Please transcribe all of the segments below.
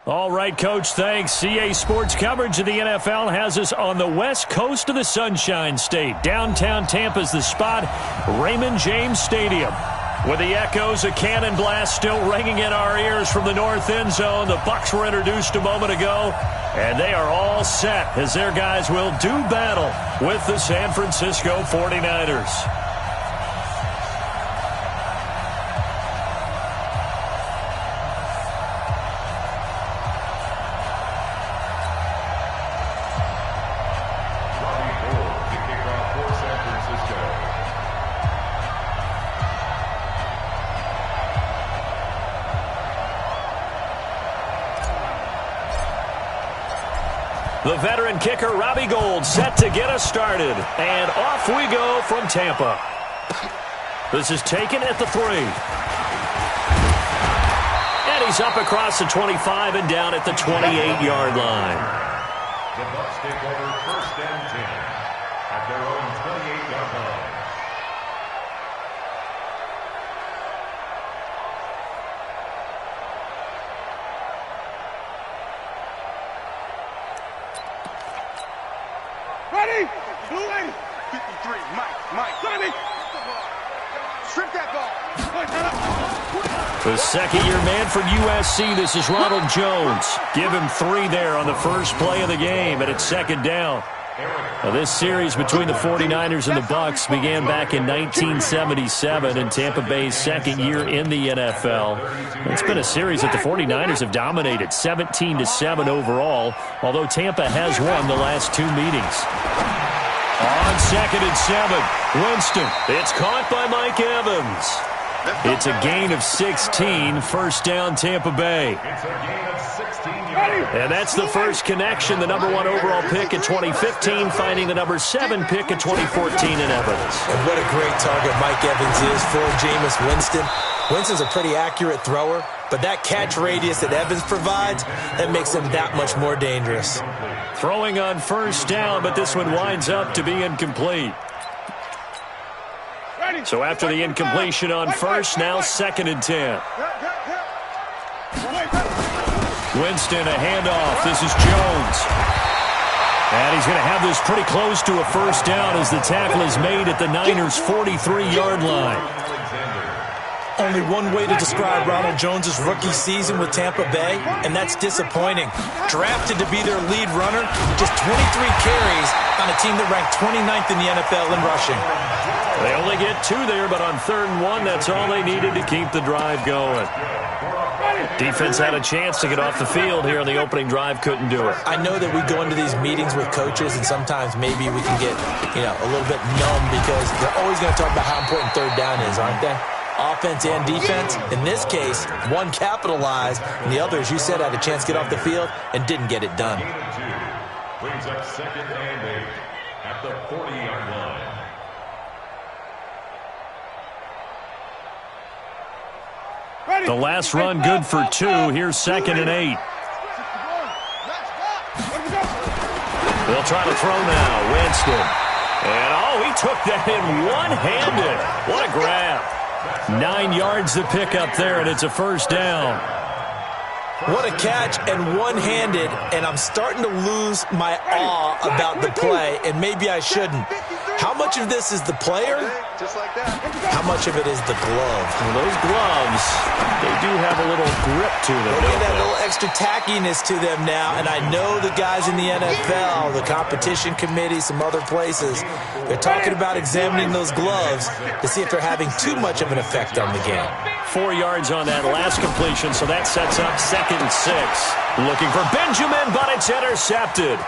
All right, Coach, thanks. CA Sports coverage of the NFL has us on the west coast of the Sunshine State. Downtown Tampa's the spot, Raymond James Stadium. With the echoes of cannon blast still ringing in our ears from the north end zone, the Bucs were introduced a moment ago, and they are all set as their guys will do battle with the San Francisco 49ers. The veteran kicker, Robbie Gould, set to get us started. And off we go from Tampa. This is taken at the 3. And he's up across the 25 and down at the 28-yard line. The Bucs take over 1st and 10 at their own 28-yard line. Ready? Blue 80. 53. Mike. Ready? Strip that ball. The second-year man from USC, this is Ronald Jones. Give him 3 there on the first play of the game, and it's 2nd down. Now, this series between the 49ers and the Bucs began back in 1977 in Tampa Bay's 2nd year in the NFL. It's been a series that the 49ers have dominated, 17-7 overall, although Tampa has won the last 2 meetings. On 2nd and 7, Winston. It's caught by Mike Evans. It's a gain of 16, 1st down Tampa Bay. It's a gain of 16 yards. And that's the first connection, the number 1 overall pick in 2015, finding the number 7 pick in 2014 in Evans. And what a great target Mike Evans is for Jameis Winston. Winston's a pretty accurate thrower, but that catch radius that Evans provides, that makes him that much more dangerous. Throwing on 1st down, but this one winds up to be incomplete. So after the incompletion on 1st, now 2nd and 10. Winston, a handoff. This is Jones. And he's going to have this pretty close to a 1st down as the tackle is made at the Niners' 43-yard line. Only one way to describe Ronald Jones' rookie season with Tampa Bay, and that's disappointing. Drafted to be their lead runner, just 23 carries on a team that ranked 29th in the NFL in rushing. They only get 2 there, but on 3rd and 1, that's all they needed to keep the drive going. Defense had a chance to get off the field here on the opening drive, couldn't do it. I know that we go into these meetings with coaches, and sometimes maybe we can get, a little bit numb because they're always going to talk about how important 3rd down is, aren't they? Offense and defense. In this case, one capitalized, and the other, as you said, had a chance to get off the field and didn't get it done. Brings up 2nd and 8 at the 40-yard line. The last run good for 2. Here's 2nd and 8. They'll try to throw now. Winston. And, he took that in one-handed. What a grab. 9 yards to pick up there, and it's a 1st down. What a catch and one-handed, and I'm starting to lose my awe about the play, and maybe I shouldn't. How much of this is the player? How much of it is the glove? Well, those gloves, they do have a little grip to them. They get that little extra tackiness to them now, and I know the guys in the NFL, the competition committee, some other places, they're talking about examining those gloves to see if they're having too much of an effect on the game. 4 yards on that last completion, so that sets up 2nd and 6. Looking for Benjamin, but it's intercepted.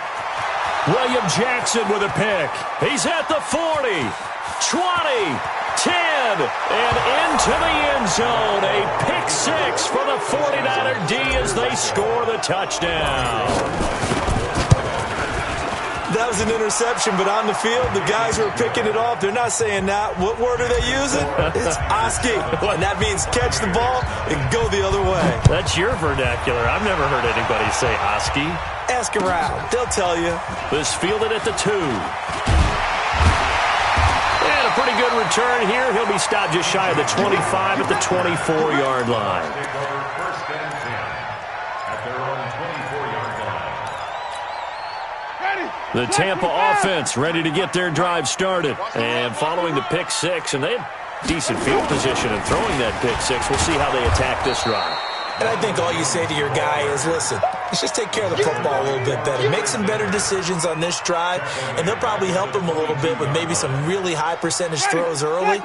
William Jackson with a pick. He's at the 40, 20, 10, and into the end zone. A pick 6 for the 49er D as they score the touchdown. That was an interception, but on the field, the guys who are picking it off, they're not saying that. What word are they using? It's Oski, and that means catch the ball and go the other way. That's your vernacular. I've never heard anybody say Oski. Ask around. They'll tell you. This fielded at the 2. And a pretty good return here. He'll be stopped just shy of the 25 at the 24-yard line. Take over 1st and 10 at their own The Tampa offense ready to get their drive started. And following the pick six, and they had decent field position in throwing that pick six. We'll see how they attack this drive. And I think all you say to your guy is, listen, let's just take care of the football a little bit better. Make some better decisions on this drive, and they'll probably help him a little bit with maybe some really high percentage throws early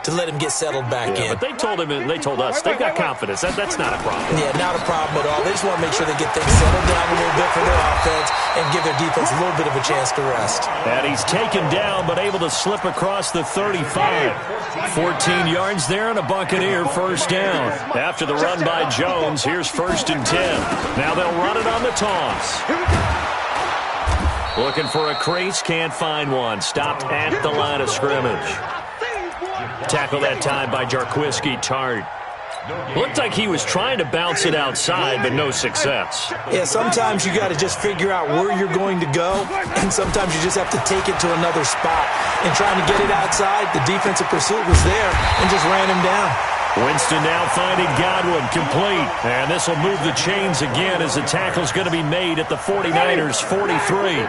to let him get settled back in. But they told him, and they told us, they've got confidence. That's not a problem. Yeah, not a problem at all. They just want to make sure they get things settled down a little bit for their offense and give their defense a little bit of a chance to rest. And he's taken down, but able to slip across the 35. 14 yards there and a Buccaneer first down. After the run by Jones, here's 1st and 10. Now they'll run it on the toss. Looking for a crease, can't find one. Stopped at the line of scrimmage. Tackle that time by Jarquiski Tart. Looked like he was trying to bounce it outside, but no success. Yeah, sometimes you got to just figure out where you're going to go, and sometimes you just have to take it to another spot. And trying to get it outside, the defensive pursuit was there and just ran him down. Winston now finding Godwin, complete. And this will move the chains again as the tackle's going to be made at the 49ers' 43.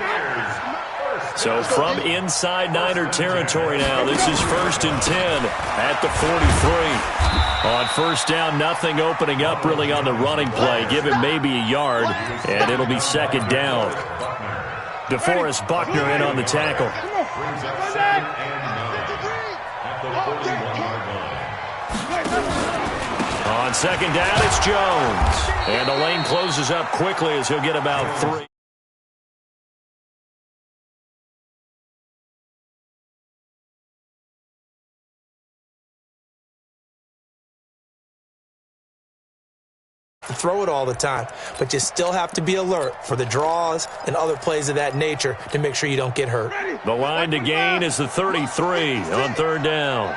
So from inside Niner territory now, this is 1st and 10 at the 43. On first down, nothing opening up really on the running play. Give him maybe a yard, and it'll be 2nd down. DeForest Buckner in on the tackle. On 2nd down, it's Jones. And the lane closes up quickly as he'll get about 3. Throw it all the time, but you still have to be alert for the draws and other plays of that nature to make sure you don't get hurt. The line to gain is the 33 on 3rd down.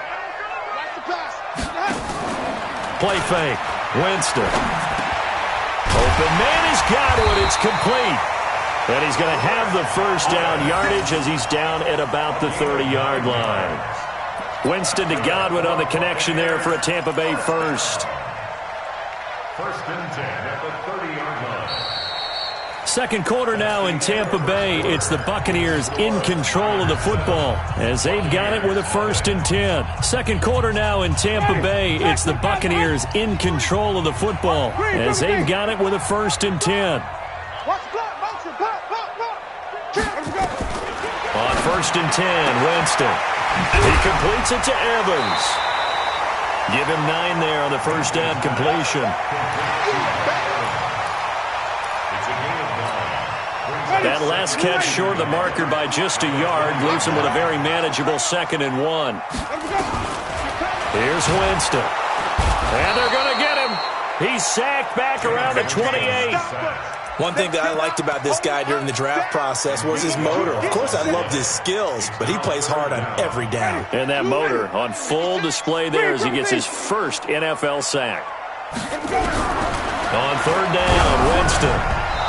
Play fake. Winston. Open man is Godwin. It's complete. And he's going to have the first down yardage as he's down at about the 30-yard line. Winston to Godwin on the connection there for a Tampa Bay first. 1st and 10 at the 30-yard line. Second quarter now in Tampa Bay. It's the Buccaneers in control of the football as they've got it with a 1st and 10. Second quarter now in Tampa Bay. It's the Buccaneers in control of the football as they've got it with a 1st and 10. On 1st and 10, Winston. He completes it to Evans. Give him 9 there on the first down completion. That last catch short of the marker by just a yard leaves him with a very manageable 2nd and 1. Here's Winston. And they're going to get him. He's sacked back around the 28. One thing that I liked about this guy during the draft process was his motor. Of course, I loved his skills, but he plays hard on every down. And that motor on full display there as he gets his first NFL sack. On 3rd down, Winston.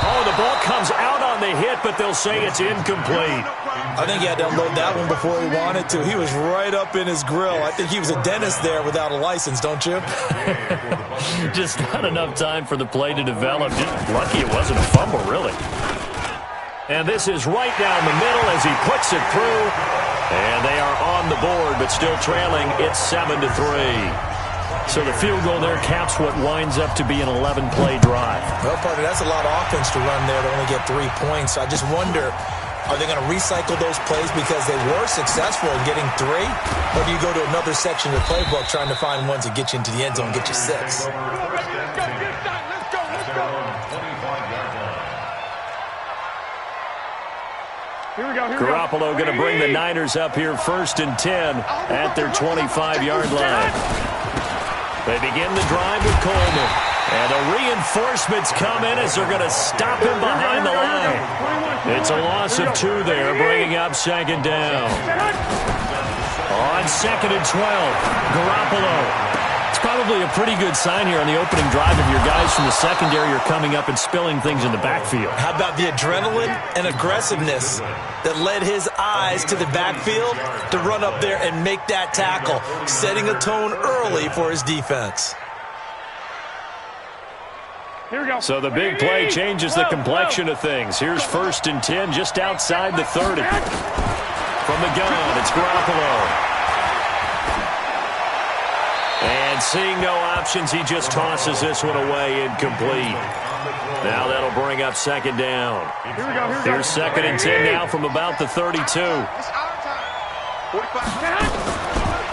Oh, the ball comes out on the hit, but they'll say it's incomplete. I think he had to unload that one before he wanted to. He was right up in his grill. I think he was a dentist there without a license, don't you? Just not enough time for the play to develop. Just lucky it wasn't a fumble, really. And this is right down the middle as he puts it through. And they are on the board, but still trailing. It's 7-3. So the field goal there caps what winds up to be an 11-play drive. Well, partner, that's a lot of offense to run there to only get 3 points. So I just wonder, are they going to recycle those plays because they were successful in getting 3? Or do you go to another section of the playbook trying to find ones that get you into the end zone and get you 6? Garoppolo going to bring the Niners up here 1st and 10 at their 25-yard line. They begin the drive with Coleman. And the reinforcements come in as they're going to stop him behind the line. It's a loss of 2 there, bringing up 2nd down. On 2nd and 12, Garoppolo. It's probably a pretty good sign here on the opening drive of your guys from the secondary are coming up and spilling things in the backfield. How about the adrenaline and aggressiveness that led his eyes to the backfield to run up there and make that tackle, setting a tone early for his defense. Here we go. So the big play changes the complexion of things. Here's 1st and 10 just outside the 30. From the gun, it's Garoppolo. And seeing no options, he just tosses this one away incomplete. Now that'll bring up 2nd down. Here we go. Here's 2nd and 10 now from about the 32. It's our time. 45.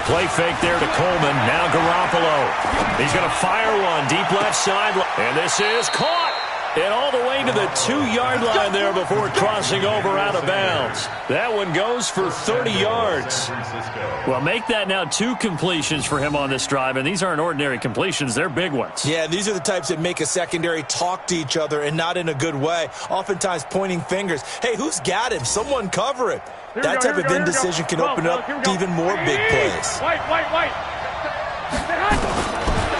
Play fake there to Coleman. Now Garoppolo. He's going to fire one deep left sideline. And this is caught. And all the way to the 2-yard line there before crossing over out of bounds. That one goes for 30 yards. Well, make that now 2 completions for him on this drive, and these aren't ordinary completions. They're big ones. Yeah, these are the types that make a secondary talk to each other and not in a good way, oftentimes pointing fingers. Hey, who's got him? Someone cover it. That type of indecision can open up to even more big plays. White.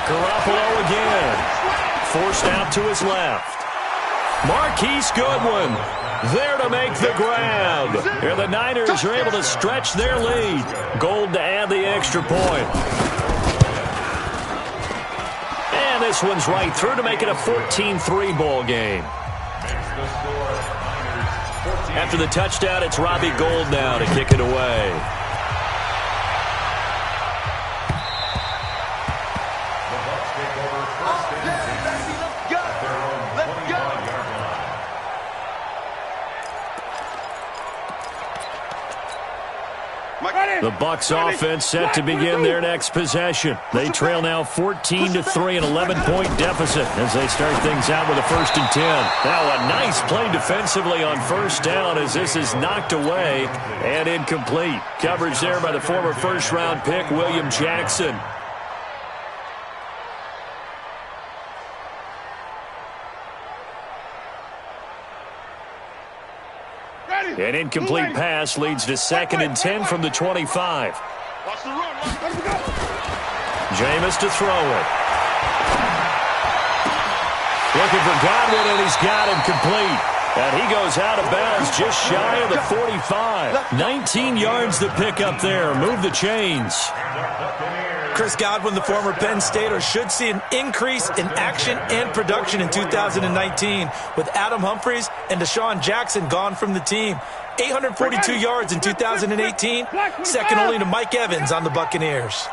Garoppolo again. Forced out to his left. Marquise Goodwin there to make the grab. And the Niners are able to stretch their lead. Gold to add the extra point. And this one's right through to make it a 14-3 ball game. After the touchdown, it's Robbie Gould now to kick it away. The Bucs offense set to begin their next possession. They trail now 14-3, an 11-point deficit as they start things out with a 1st and 10. Now a nice play defensively on 1st down as this is knocked away and incomplete. Coverage there by the former 1st-round pick, William Jackson. An incomplete pass leads to 2nd and 10 from the 25. Watch the run. Let's go. Jameis to throw it. Looking for Godwin, and he's got him complete. And he goes out of bounds just shy of the 45. 19 yards to pick up there. Move the chains. Chris Godwin, the former Penn Stater, should see an increase in action and production in 2019 with Adam Humphries and Deshaun Jackson gone from the team. 842 yards in 2018, second only to Mike Evans on the Buccaneers.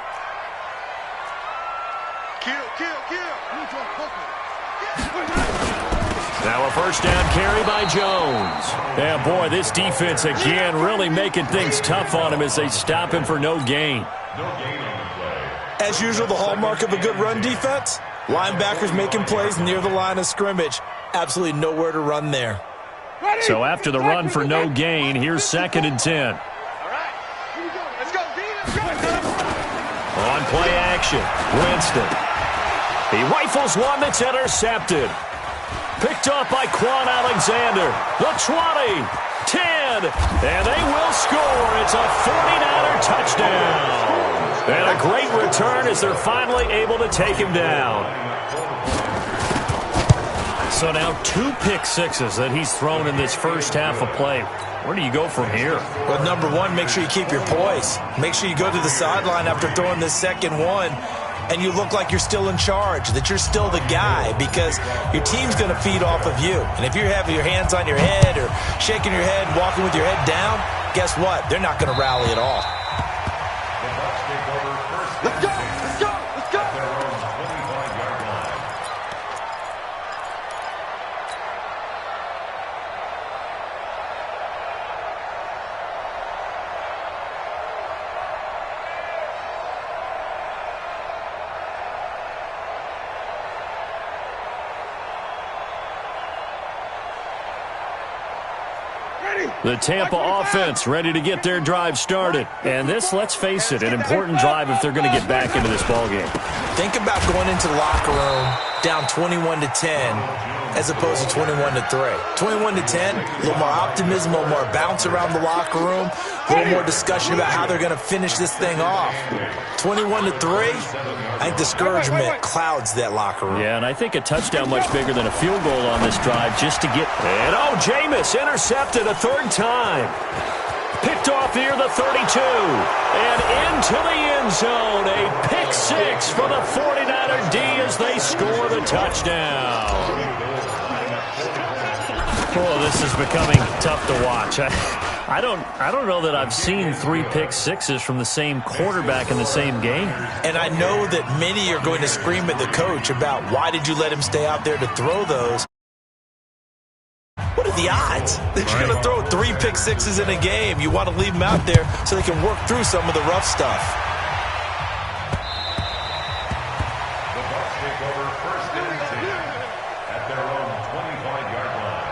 Now a 1st down carry by Jones. Yeah, boy, this defense again really making things tough on him as they stop him for no gain. As usual, the hallmark of a good run defense, linebackers making plays near the line of scrimmage. Absolutely nowhere to run there. So after the run for no gain, here's 2nd and 10. All right. Here we go. Let's go. On play action, Winston. He rifles one that's intercepted. Picked up by Quan Alexander. The 20, 10, and they will score. It's a 49er touchdown. And a great return as they're finally able to take him down. So now 2 pick sixes that he's thrown in this first half of play. Where do you go from here? Well, number one, make sure you keep your poise. Make sure you go to the sideline after throwing this second one, and you look like you're still in charge, that you're still the guy, because your team's going to feed off of you. And if you're having your hands on your head or shaking your head, walking with your head down, guess what? They're not going to rally at all. Let's go. Let's go. Let's go. The Tampa offense ready to get their drive started. And this, let's face it, an important drive if they're going to get back into this ballgame. Think about going into the locker room down 21-10 as opposed to 21-3. 21-10, a little more optimism, a little more bounce around the locker room, a little more discussion about how they're going to finish this thing off. 21-3, I think discouragement clouds that locker room. Yeah, and I think a touchdown much bigger than a field goal on this drive just to get... And Jameis intercepted a 3rd time. Picked off near the 32. And into the end zone. A pick six for the 49er D as they score the touchdown. Oh, this is becoming tough to watch. I don't know that I've seen 3 pick sixes from the same quarterback in the same game. And I know that many are going to scream at the coach about why did you let him stay out there to throw those. What are the odds that you're going to throw 3 pick sixes in a game? You want to leave them out there so they can work through some of the rough stuff. The Bucs take over first and 10 at their own 25-yard line.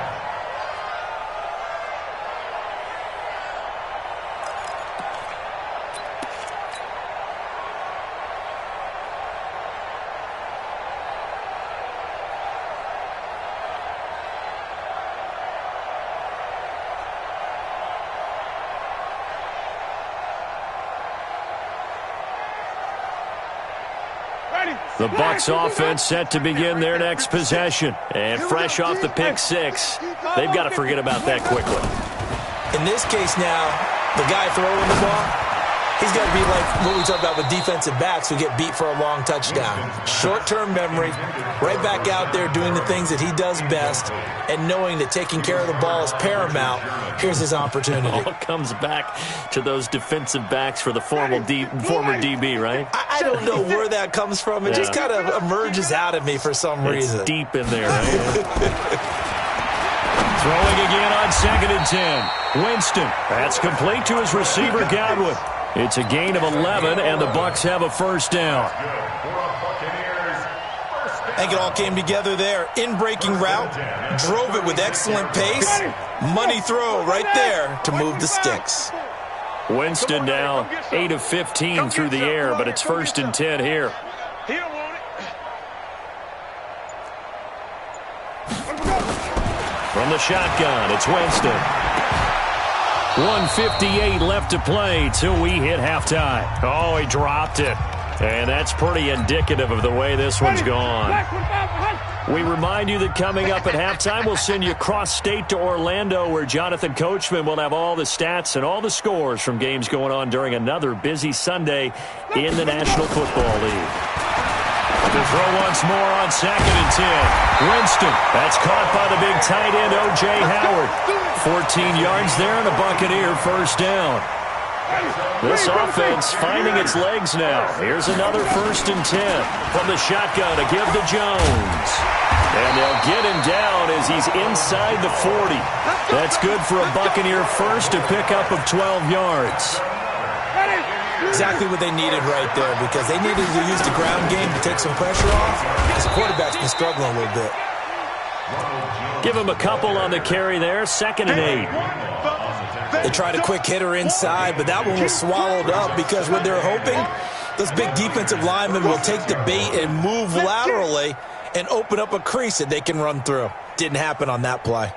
The Bucs offense set to begin their next possession. And fresh off the pick six, they've got to forget about that quickly. In this case now, the guy throwing the ball, he's got to be like what we talk about with defensive backs who get beat for a long touchdown. Short-term memory, right back out there doing the things that he does best, and knowing that taking care of the ball is paramount. Here's his opportunity. All comes back to those defensive backs for the former DB, right? I don't know where that comes from. It just kind of emerges out of me for some reason. It's deep in there, right? Throwing again on 2nd and 10. Winston. That's complete to his receiver, Godwin. It's a gain of 11, and the Bucs have a first down. I think it all came together there. In-breaking route, drove it with excellent pace. Money throw right there to move the sticks. Winston now 8 of 15 through the air, but it's 1st and 10 here. From the shotgun, it's Winston. 1:58 left to play till we hit halftime. Oh, he dropped it. And that's pretty indicative of the way this one's gone. We remind you that coming up at halftime, we'll send you cross-state to Orlando, where Jonathan Coachman will have all the stats and all the scores from games going on during another busy Sunday in the National Football League. To throw once more on 2nd and 10. Winston, that's caught by the big tight end, O.J. Howard. 14 yards there and a Buccaneer first down. This offense finding its legs now. Here's another 1st and 10 from the shotgun to give to Jones. And they'll get him down as he's inside the 40. That's good for a Buccaneer first to pick up of 12 yards. Exactly what they needed right there, because they needed to use the ground game to take some pressure off, because the quarterback's been struggling a little bit. Give him a couple on the carry there. 2nd and 8. They tried a quick hitter inside, but that one was swallowed up because what they're hoping, those big defensive linemen will take the bait and move laterally and open up a crease that they can run through. Didn't happen on that play.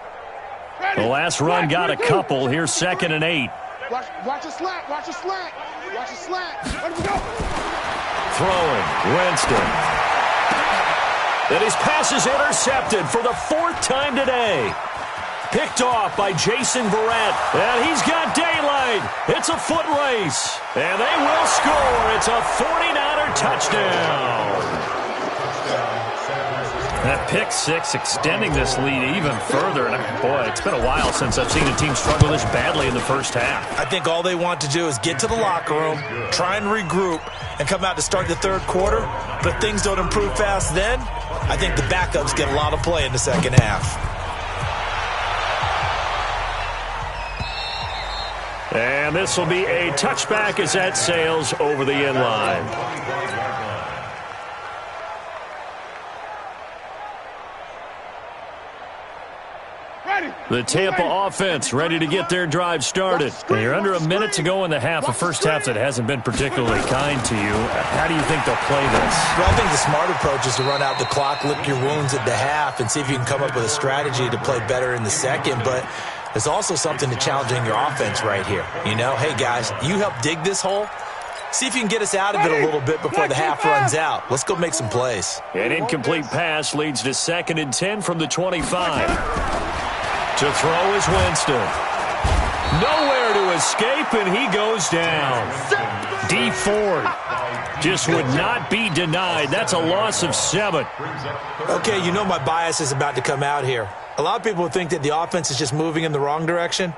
The last run got a couple. Here's 2nd and 8. Watch a slant. Watch a slant. Watch a slant. Let him go. Throwing. Winston. And his pass is intercepted for the 4th time today. Picked off by Jason Verrett. And he's got daylight. It's a foot race. And they will score. It's a 49er touchdown. That pick six extending this lead even further. And boy, it's been a while since I've seen a team struggle this badly in the first half. I think all they want to do is get to the locker room, try and regroup, and come out to start the third quarter. But if things don't improve fast then, I think the backups get a lot of play in the second half. And this will be a touchback as that sails over the end line. The Tampa offense ready to get their drive started. And you're under a minute to go in the half, a first half that hasn't been particularly kind to you. How do you think they'll play this? Well, I think the smart approach is to run out the clock, lick your wounds at the half, and see if you can come up with a strategy to play better in the second. But there's also something to challenging your offense right here. You know, hey, guys, you help dig this hole. See if you can get us out of it a little bit before the half runs out. Let's go make some plays. An incomplete pass leads to 2nd and 10 from the 25. To throw is Winston. Nowhere to escape, and he goes down. D Ford just would not be denied. That's a loss of 7. Okay, you know my bias is about to come out here. A lot of people think that the offense is just moving in the wrong direction.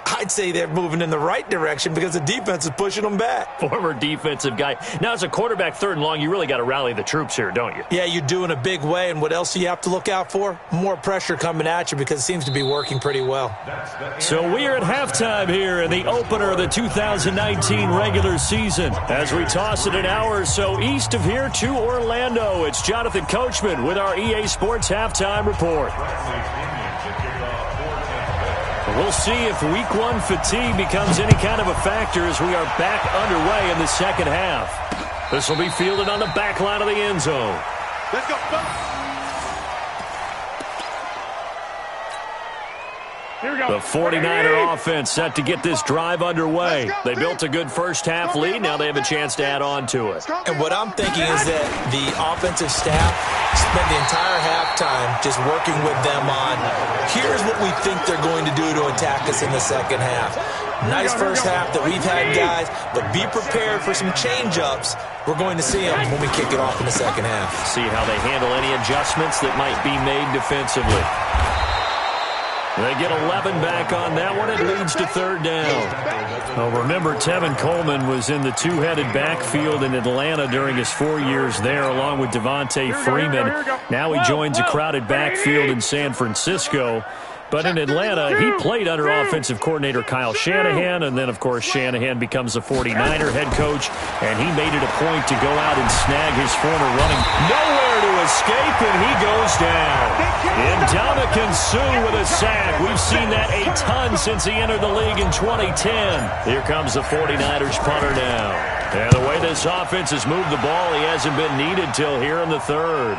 I'd say they're moving in the right direction because the defense is pushing them back. Former defensive guy. Now, as a quarterback, 3rd and long, you really got to rally the troops here, don't you? Yeah, you do in a big way, and what else do you have to look out for? More pressure coming at you because it seems to be working pretty well. So we are at halftime here in the opener of the 2019 regular season. As we toss it an hour or so east of here to Orlando, it's Jonathan Coachman with our EA Sports Halftime Report. We'll see if Week 1 fatigue becomes any kind of a factor as we are back underway in the second half. This will be fielded on the back line of the end zone. Let's go. Here we go. The 49er offense set to get this drive underway. They built a good first-half lead. Now they have a chance to add on to it. And what I'm thinking is that the offensive staff spent the entire halftime just working with them on, here's what we think they're going to do to attack us in the second half. Nice first half that we've had, guys, but be prepared for some change-ups. We're going to see them when we kick it off in the second half. See how they handle any adjustments that might be made defensively. They get 11 back on that one. It leads to 3rd down. Well, remember, Tevin Coleman was in the two-headed backfield in Atlanta during his 4 years there, along with Devontae Freeman. Now he joins a crowded backfield in San Francisco. But in Atlanta, he played under offensive coordinator Kyle Shanahan, and then, of course, Shanahan becomes the 49er head coach, and he made it a point to go out and snag his former running. Nowhere to escape, and he goes down. Ndamukong Suh with a sack. We've seen that a ton since he entered the league in 2010. Here comes the 49ers punter now. And the way this offense has moved the ball, he hasn't been needed till here in the 3rd.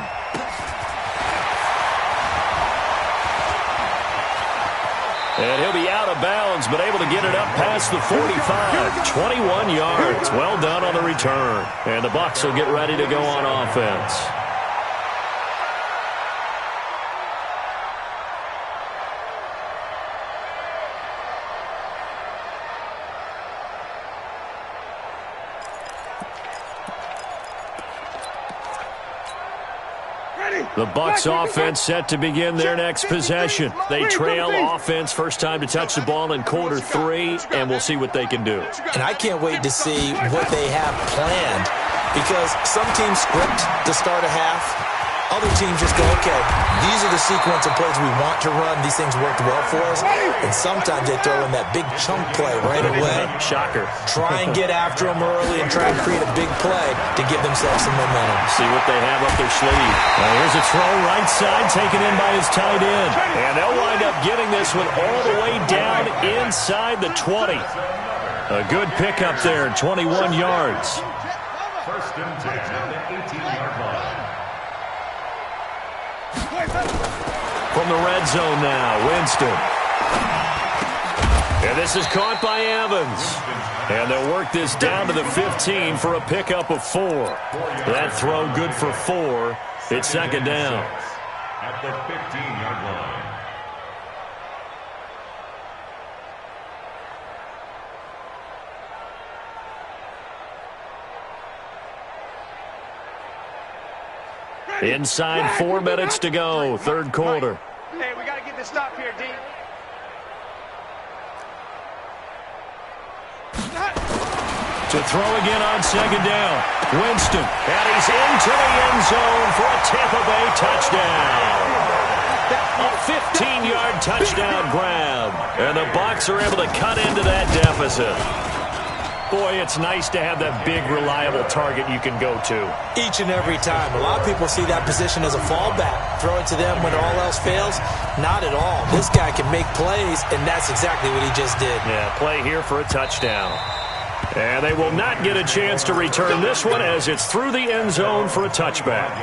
And he'll be out of bounds, but able to get it up past the 45. 21 yards. Well done on the return. And the Bucs will get ready to go on offense. The Bucs offense set to begin their next possession. They trail offense, first time to touch the ball in quarter 3, and we'll see what they can do. And I can't wait to see what they have planned, because some teams script to start a half. Other teams just go, okay, these are the sequence of plays we want to run. These things worked well for us. And sometimes they throw in that big chunk play right away. Shocker. Try and get after them early and try and create a big play to give themselves some momentum. See what they have up their sleeve. Now here's a throw right side taken in by his tight end. And they'll wind up getting this one all the way down inside the 20. A good pickup there, 21 yards. First and 10 at the 18-yard line. From the red zone now, Winston. And this is caught by Evans. And they'll work this down to the 15 for a pickup of 4. That throw good for 4. It's second down. At the 15-yard line. Inside 4 minutes to go, 3rd quarter. Hey, we got to get this stop here, D. To throw again on second down. Winston, and he's into the end zone for a Tampa Bay touchdown. A 15-yard touchdown grab. And the Bucs are able to cut into that deficit. Boy, it's nice to have that big, reliable target you can go to. Each and every time. A lot of people see that position as a fallback. Throw it to them when all else fails. Not at all. This guy can make plays, and that's exactly what he just did. Yeah, play here for a touchdown. And they will not get a chance to return this one as it's through the end zone for a touchback.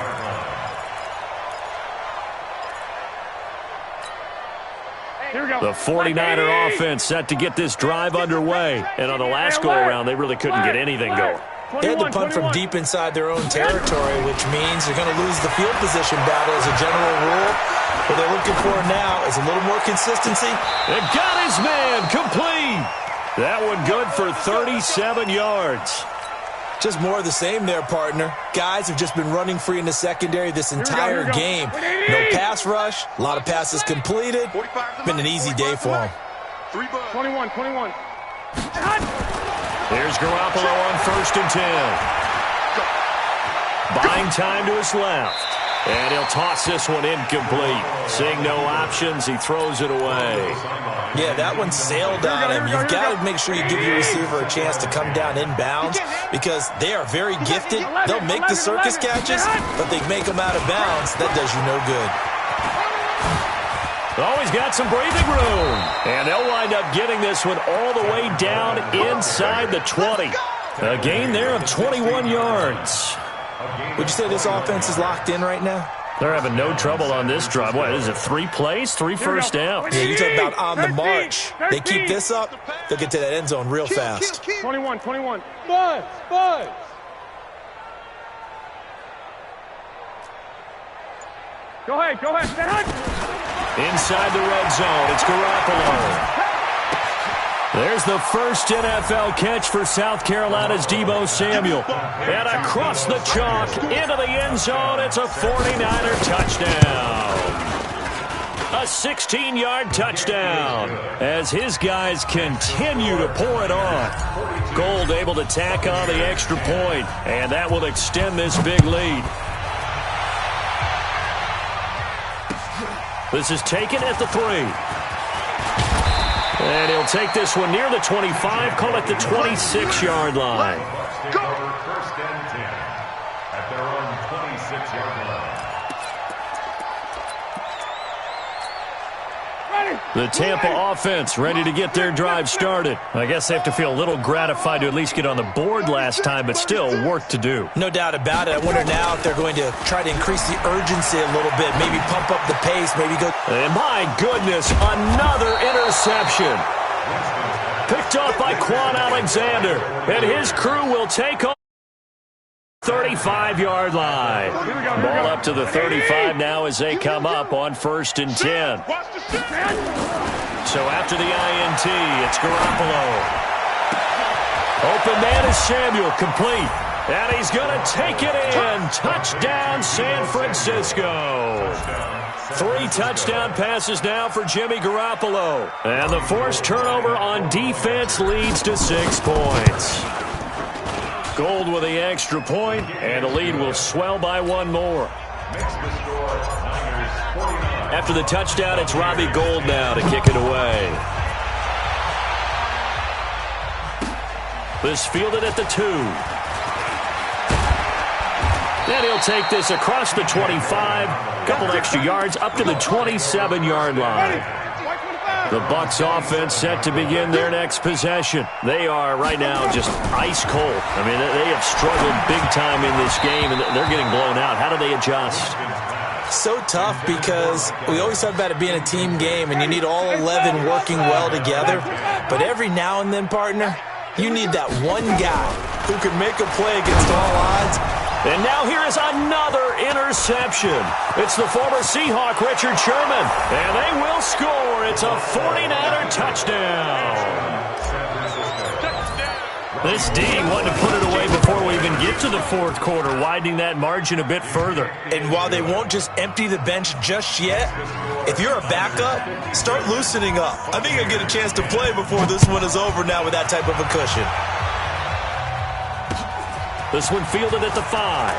The 49er offense set to get this drive underway. And on the last go-around, they really couldn't get anything going. They had to punt from deep inside their own territory, which means they're going to lose the field position battle as a general rule. What they're looking for now is a little more consistency. And got his man complete. That one good for 37 yards. Just more of the same there, partner. Guys have just been running free in the secondary this entire game. No pass rush, a lot of passes completed. Been an easy day for them. 21. There's Garoppolo on 1st and 10. Buying time to his left. And he'll toss this one incomplete. Seeing no options, he throws it away. Yeah, that one sailed on him. You've got to make sure you give your receiver a chance to come down inbounds because they are very gifted. They'll make the circus catches, but they make them out of bounds. That does you no good. Oh, he's got some breathing room. And they'll wind up getting this one all the way down inside the 20. A gain there of 21 yards. Would you say this offense is locked in right now? They're having no trouble on this drive. What, is it 3 plays, 3 first downs? Yeah, you talk about on the march. They keep this up, they'll get to that end zone real fast. 21. Buzz. Go ahead. Inside the red zone, it's Garoppolo. There's the first NFL catch for South Carolina's Deebo Samuel. And across the chalk, into the end zone, it's a 49er touchdown. A 16-yard touchdown as his guys continue to pour it on. Gold able to tack on the extra point, and that will extend this big lead. This is taken at the 3. And he'll take this one near the 25, call it the 26-yard line. Go! 1st and 10 at their own 26-yard line. The Tampa offense ready to get their drive started. I guess they have to feel a little gratified to at least get on the board last time, but still work to do. No doubt about it. I wonder now if they're going to try to increase the urgency a little bit, maybe pump up the pace, maybe go. And my goodness, another interception. Picked off by Quan Alexander, and his crew will take on 35-yard line. Ball up to the 35 now as they come up on 1st and 10. So after the INT, it's Garoppolo. Open man is Samuel, complete. And he's going to take it in. Touchdown, San Francisco. 3 touchdown passes now for Jimmy Garoppolo. And the forced turnover on defense leads to 6 points. Gold with the extra point, and the lead will swell by 1 more. After the touchdown, it's Robbie Gould now to kick it away. This fielded at the 2. And he'll take this across the 25, couple extra yards, up to the 27-yard line. The Bucs offense set to begin their next possession. They are right now just ice cold. I mean, they have struggled big time in this game, and they're getting blown out. How do they adjust? So tough because we always talk about it being a team game, and you need all 11 working well together. But every now and then, partner, you need that one guy who can make a play against all odds. And now here is another interception. It's the former Seahawk, Richard Sherman. And they will score. It's a 49er touchdown. This D wanted to put it away before we even get to the 4th quarter, widening that margin a bit further. And while they won't just empty the bench just yet, if you're a backup, start loosening up. I think you'll get a chance to play before this one is over now with that type of a cushion. This one fielded at the 5.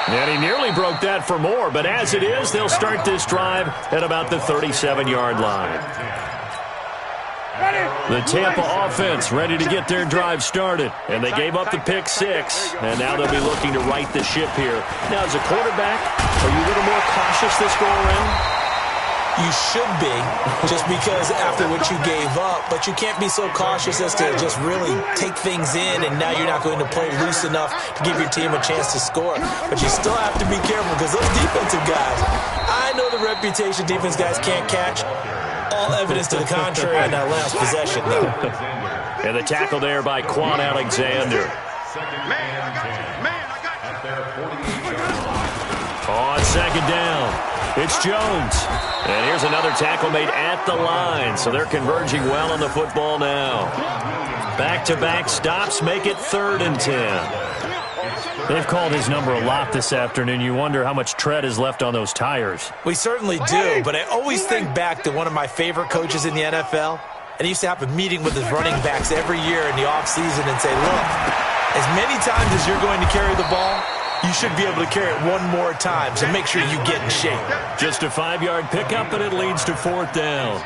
And he nearly broke that for more, but as it is, they'll start this drive at about the 37-yard line. The Tampa offense ready to get their drive started, and they gave up the pick 6, and now they'll be looking to right the ship here. Now, as a quarterback, are you a little more cautious this go-around? You should be, just because after what you gave up, but you can't be so cautious as to just really take things in, and now you're not going to play loose enough to give your team a chance to score. But you still have to be careful because those defensive guys, I know the reputation defense guys can't catch. All evidence to the contrary in that last possession, though. And the tackle there by Quan Alexander. Man, I got you. On second down, it's Jones. And here's another tackle made at the line, so they're converging well on the football now. Back-to-back stops make it 3rd and 10. They've called his number a lot this afternoon. You wonder how much tread is left on those tires. We certainly do, but I always think back to one of my favorite coaches in the NFL. And he used to have a meeting with his running backs every year in the offseason and say, look, as many times as you're going to carry the ball, you should be able to carry it one more time, so make sure you get in shape. Just a 5-yard pickup, and it leads to 4th down.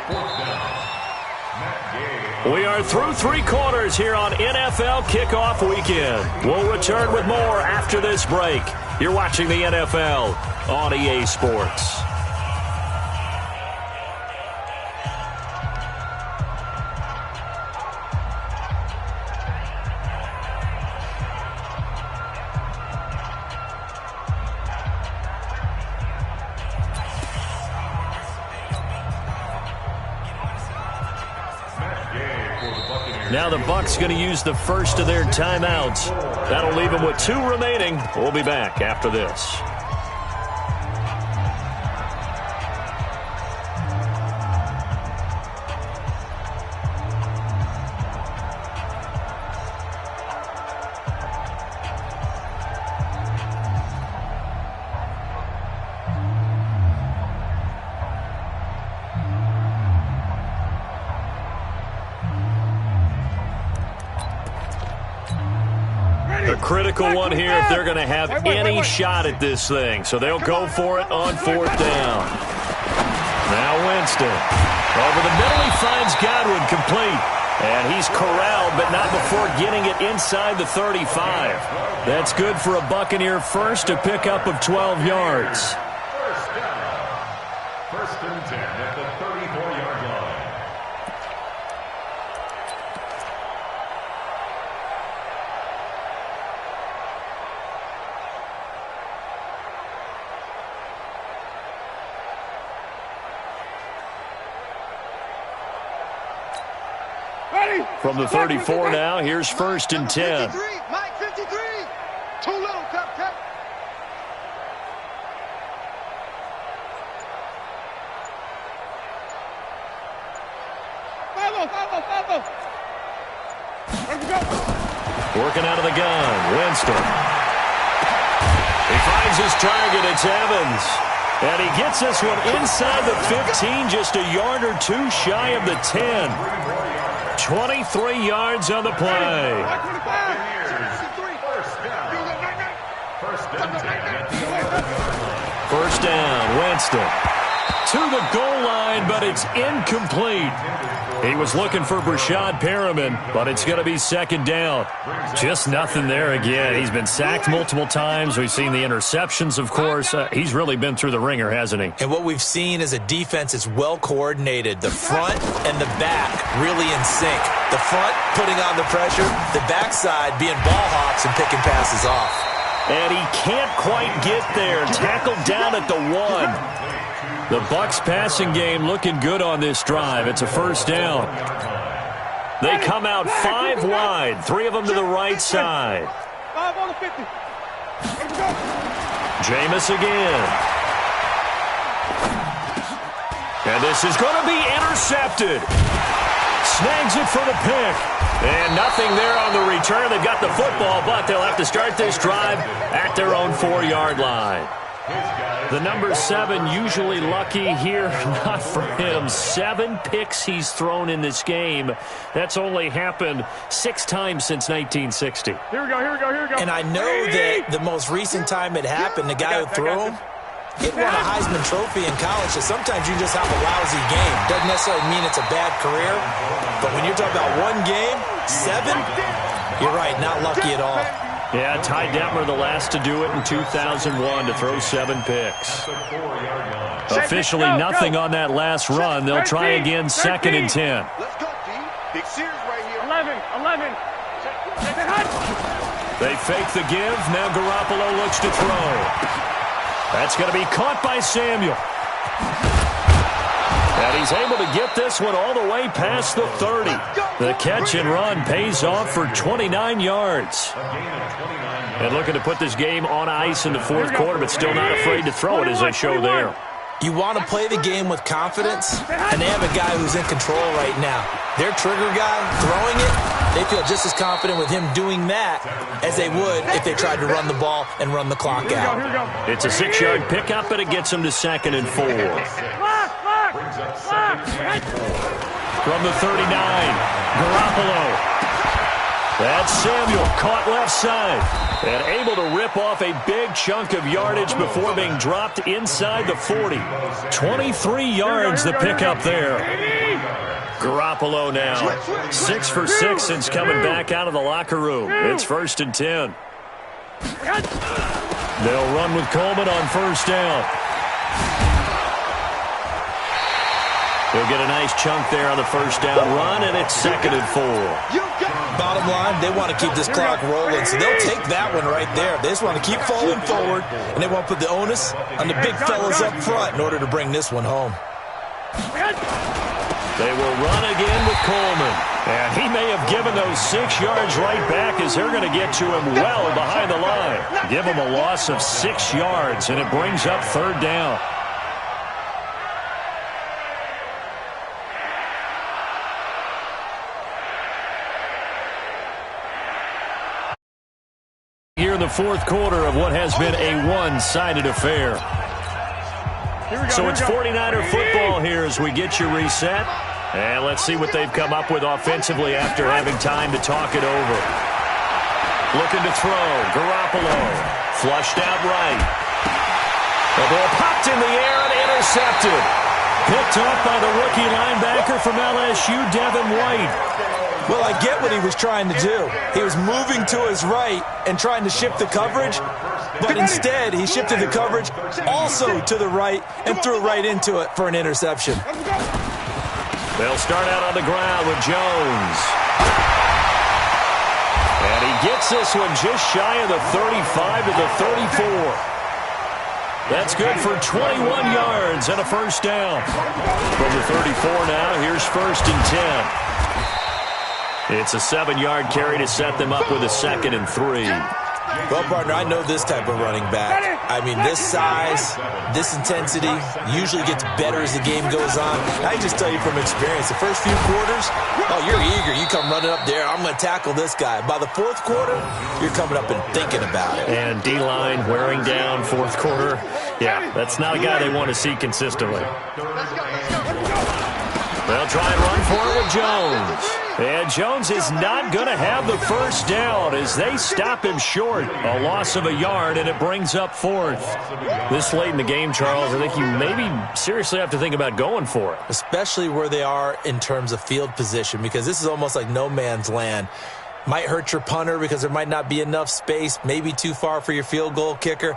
We are through 3 quarters here on NFL Kickoff Weekend. We'll return with more after this break. You're watching the NFL on EA Sports. Now the Bucs going to use the first of their timeouts. That'll leave them with 2 remaining. We'll be back after this. Critical one here if they're going to have any shot at this thing. So they'll go for it on 4th down. Now Winston. Over the middle, he finds Godwin complete. And he's corralled, but not before getting it inside the 35. That's good for a Buccaneer first, a pickup of 12 yards. First down. 1st and 10 at the 34-yard line. From the 34 now, here's 1st and 10. Mike 53. Too little, cut. Follow. Let's go. Working out of the gun, Winston. He finds his target, it's Evans. And he gets this one inside the 15, just a yard or 2 shy of the 10. 23 yards on the play. First down, Winston. To the goal line, but it's incomplete. He was looking for Brashad Perriman, but it's going to be 2nd down. Just nothing there again. He's been sacked multiple times. We've seen the interceptions, of course. He's really been through the ringer, hasn't he? And what we've seen is a defense is well coordinated. The front and the back really in sync. The front putting on the pressure, the backside being ball hawks and picking passes off. And he can't quite get there. Tackled down at the 1. The Bucs passing game looking good on this drive. It's a 1st down. They come out 5 wide, 3 of them to the right side. 5 on the 50. Jameis again. And this is going to be intercepted. Snags it for the pick. And nothing there on the return. They've got the football, but they'll have to start this drive at their own 4-yard line. The number 7 usually lucky here, not for him. 7 picks he's thrown in this game. That's only happened 6 times since 1960. Here we go. And I know that the most recent time it happened, the guy who threw him, he won a Heisman Trophy in college, so sometimes you just have a lousy game. Doesn't necessarily mean it's a bad career, but when you're talking about one game, 7, you're right, not lucky at all. Yeah, Ty Detmer, the last to do it in 2001, to throw 7 picks. Officially nothing on that last run. They'll try again, 2nd and 10. Let's go, D. Big series right here. 11. They fake the give. Now Garoppolo looks to throw. That's going to be caught by Samuel. And he's able to get this one all the way past the 30. The catch and run pays off for 29 yards. And looking to put this game on ice in the fourth quarter, but still not afraid to throw it as they show there. You want to play the game with confidence, and they have a guy who's in control right now. Their trigger guy throwing it, they feel just as confident with him doing that as they would if they tried to run the ball and run the clock out. It's a 6-yard pickup, and it gets them to 2nd and 4. From the 39, Garoppolo. That's Samuel, caught left side, and able to rip off a big chunk of yardage before being dropped inside the 40. 23 yards the pickup there. Garoppolo now, 6 for 6 since coming back out of the locker room. It's 1st and 10. They'll run with Coleman on 1st down. He'll get a nice chunk there on the 1st down run, and it's 2nd and 4. Bottom line, they want to keep this clock rolling, so they'll take that one right there. They just want to keep falling forward, and they want to put the onus on the big fellas up front in order to bring this one home. They will run again with Coleman. And he may have given those 6 yards right back as they're going to get to him well behind the line. Give him a loss of 6 yards, and it brings up 3rd down. Here in the fourth quarter of what has been a one-sided affair. So it's 49er football here as we get you reset. And let's see what they've come up with offensively after having time to talk it over. Looking to throw. Garoppolo. Flushed out right. The ball popped in the air and intercepted. Picked off by the rookie linebacker from LSU, Devin White. Well, I get what he was trying to do. He was moving to his right and trying to shift the coverage, but instead he shifted the coverage also to the right and threw right into it for an interception. They'll start out on the ground with Jones. And he gets this one just shy of the 35 to the 34. That's good for 21 yards and a 1st down. From the 34 now, here's 1st and 10. It's a 7-yard carry to set them up with a 2nd and 3. Well, partner, I know this type of running back. I mean, this size, this intensity usually gets better as the game goes on. I can just tell you from experience, the first few quarters, oh, you're eager. You come running up there, I'm going to tackle this guy. By the fourth quarter, you're coming up and thinking about it. And D-line wearing down fourth quarter. Yeah, that's not a guy they want to see consistently. They'll try and run for it with Jones. And Jones is not going to have the 1st down as they stop him short. A loss of a yard, and it brings up 4th. This late in the game, Charles, I think you maybe seriously have to think about going for it. Especially where they are in terms of field position, because this is almost like no man's land. Might hurt your punter because there might not be enough space, maybe too far for your field goal kicker.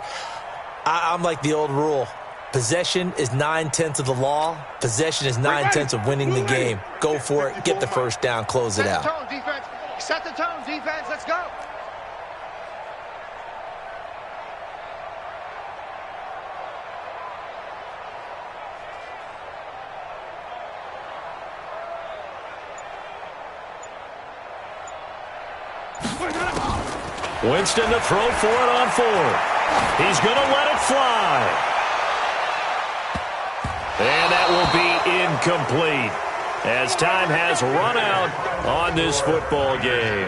I'm like the old rule. Possession is 9/10 of the law. Possession is 9/10 of winning the game. Go for it. Get the 1st down. Close it out. Set the tone, defense. Set the tone, defense. Let's go. Winston to throw for it on 4th. He's going to let it fly. And that will be incomplete as time has run out on this football game.